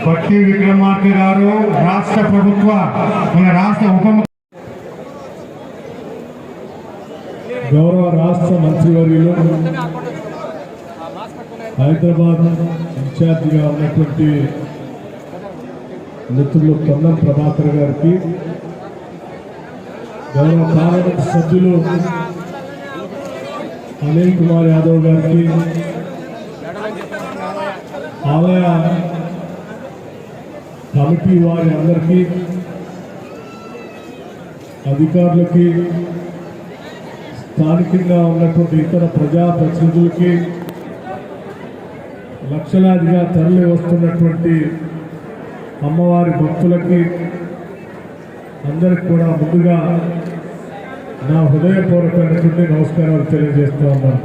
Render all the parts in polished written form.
పట్టి విక్రమార్క గారు రాష్ట్ర ప్రభుత్వ మన రాష్ట్ర ఉప గౌరవ రాష్ట్ర మంత్రివర్యులు హైదరాబాద్ ఇన్ఛార్జిగా ఉన్నటువంటి మిత్రులు పొన్నం ప్రభాకర్ గారికి, గౌరవ పార్లమెంట్ సభ్యులు అనిల్ కుమార్ యాదవ్ గారికి, ఆలయ కమిటీ వారి అందరికీ, అధికారులకి, స్థానికంగా ఉన్నటువంటి ఇతర ప్రజాప్రతినిధులకి, లక్షలాదిగా తరలి వస్తున్నటువంటి అమ్మవారి భక్తులకి అందరికి కూడా ముందుగా నా హృదయపూర్వకమైనటువంటి నమస్కారాలు తెలియజేస్తూ ఉన్నాను.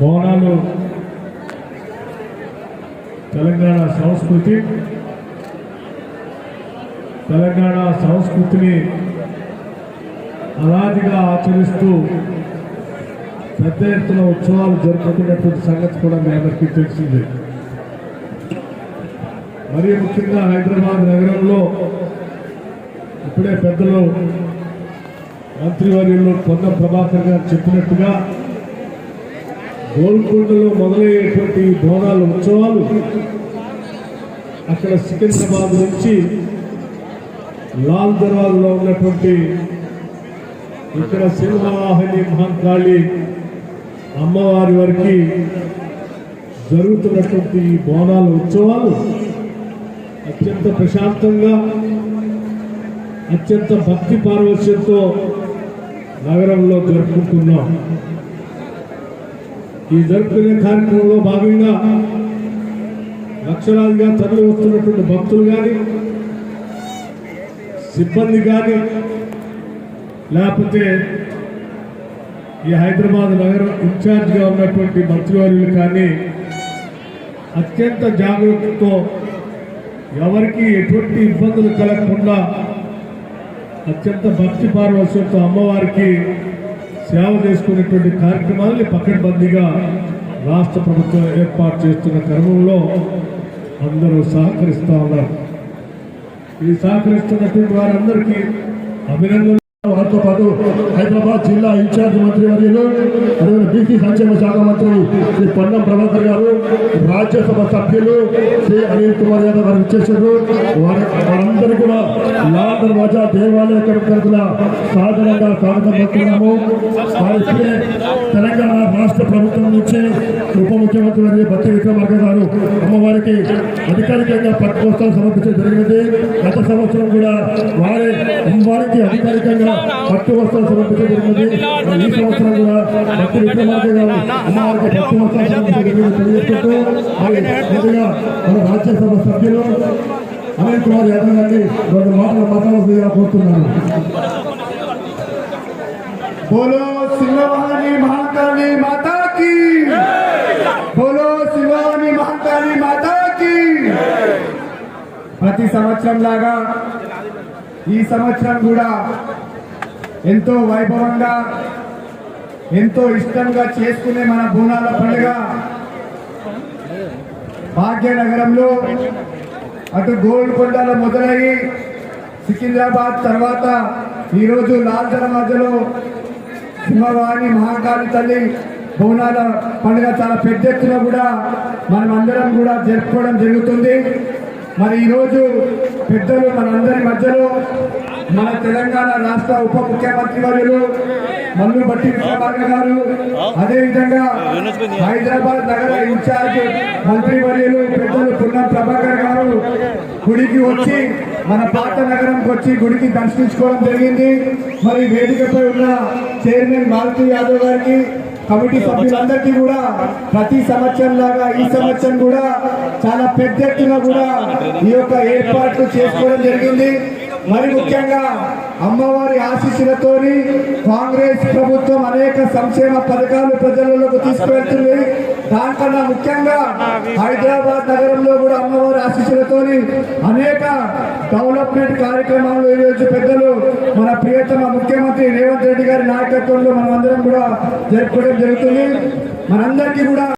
బోనాలు తెలంగాణ సంస్కృతిని అలాదిగా ఆచరిస్తూ పెద్ద ఎత్తున ఉత్సవాలు జరుపుతున్నటువంటి సంగతి కూడా మీ అందరికీ తెలిసింది. మరీ ముఖ్యంగా హైదరాబాద్ నగరంలో ఇప్పుడే పెద్దలు మంత్రివర్యులు పొన్నం ప్రభాకర్ గారు చెప్పినట్టుగా గోల్కొండలో మొదలయ్యేటువంటి బోనాల ఉత్సవాలు అక్కడ సికింద్రాబాద్ నుంచి లాల్ దర్వాజలో ఉన్నటువంటి ఇక్కడ సింహవాహిని మహంకాళి అమ్మవారి వరకు జరుగుతున్నటువంటి బోనాల ఉత్సవాలు అత్యంత ప్రశాంతంగా, అత్యంత భక్తి పారవశ్యంతో నగరంలో జరుపుకుంటున్నాం. ఈ జరుపుకునే కార్యక్రమంలో భాగంగా లక్షలాదిగా తరలి వస్తున్నటువంటి భక్తులు కానీ, సిబ్బంది కానీ, లేకపోతే ఈ హైదరాబాద్ నగరం ఇన్ఛార్జిగా ఉన్నటువంటి మంత్రివర్యులు కానీ అత్యంత జాగ్రత్తతో ఎవరికి ఎటువంటి ఇబ్బందులు కలగకుండా అత్యంత భక్తి పారవశ్యంతో అమ్మవారికి సేవ చేసుకునేటువంటి కార్యక్రమాలని పకడ్బందీగా రాష్ట్ర ప్రభుత్వం ఏర్పాటు చేస్తున్న క్రమంలో అందరూ సహకరిస్తూ ఉన్నారు. ఈ సహకరిస్తున్నటువంటి వారందరికీ అభినందనలు. వారితో పాటు హైదరాబాద్ జిల్లా ఇన్ఛార్జ్ మంత్రివర్యులు, అదేవిధంగా బీసీ సంక్షేమ శాఖ మంత్రి శ్రీ పొన్నం ప్రభాకర్ గారు, రాజ్యసభ సభ్యులు శ్రీ అనిల్ కుమార్ యాదవ్ గారు ఇచ్చేసారు. వారందరూ కూడా లాల్ దర్వాజా దేవాలయ తరఫున సాధారణంగా స్వాగతం పడుతున్నాము. వారికి తెలంగాణ రాష్ట్ర ప్రభుత్వం నుంచి ఉప ముఖ్యమంత్రి వర్యులు పట్టి విక్రమార్క గారు అమ్మవారికి అధికారికంగా పట్టుకోస్తాలు సమర్పించడం జరిగింది. గత సంవత్సరం కూడా అమ్మవారికి అధికారికంగా పట్టు వస్త్రాలు సమర్పించడం జరిగింది. ఈ సంవత్సరం కూడా పట్టి విక్రమార్క గారు అమ్మవారికి పట్టు వస్త్రాలు సమర్పించడం తెలియజేస్తూ ముందుగా మన రాజ్యసభ సభ్యులు అనిల్ కుమార్ యాదవ్ గారిని 2 మాటలు మాట్లాడాల్సిందిగా కోరుతున్నాను. बोलो సింహవాహిని మహంకాళి మాతాకి, బోలో సింహవాహిని మహంకాళి మాతాకి. ప్రతి సంవత్సరం లాగా ఈ సంవత్సరం కూడా ఎంతో వైభవంగా, ఎంతో ఇష్టంగా చేసుకునే మన బోనాల పండుగ భాగ్యనగరంలో అటు గోల్కొండలో మొదలయ్యి సికింద్రాబాద్ తర్వాత ఈరోజు లాల్ దర్వాజలో సింహవాహిని మహాకాళి తల్లి బోనాల పండుగ చాలా పెద్ద ఎత్తున కూడా మనం అందరం కూడా జరుపుకోవడం జరుగుతుంది. మరి ఈరోజు పెద్దలు మనందరి మధ్యలో మన తెలంగాణ రాష్ట్ర ఉప ముఖ్యమంత్రి వర్యులు మల్లు భట్టి విక్రమార్క గారు, అదేవిధంగా హైదరాబాద్ నగర ఇన్ఛార్జ్ మంత్రి వర్యులు పెద్దలు పొన్నం ప్రభాకర్ గారు గుడికి వచ్చి మన పాత నగరంకి వచ్చి గుడికి దర్శించుకోవడం జరిగింది. మరి వేదికపై ఉన్న చైర్మన్ మారుతి యాదవ్ గారికి, కమిటీ సభ్యులందరికీ కూడా ప్రతి సంవత్సరం లాగా ఈ సంవత్సరం కూడా చాలా పెద్ద ఎత్తున కూడా ఈ యొక్క ఏర్పాట్లు చేసుకోవడం జరిగింది. మరి ముఖ్యంగా అమ్మవారి ఆశీస్సులతోని కాంగ్రెస్ ప్రభుత్వం అనేక సంక్షేమ పథకాలు ప్రజలకు తీసుకువెళ్తుంది. దానికన్నా ముఖ్యంగా హైదరాబాద్ నగరంలో కూడా అమ్మవారి ఆశీస్సులతోని అనేక డెవలప్మెంట్ కార్యక్రమాలు ఈరోజు పెద్దలు మన ప్రియతమ ముఖ్యమంత్రి రేవంత్ రెడ్డి గారి నాయకత్వంలో మనమందరం కూడా జరుపుకోవడం జరుగుతుంది. మనందరికీ కూడా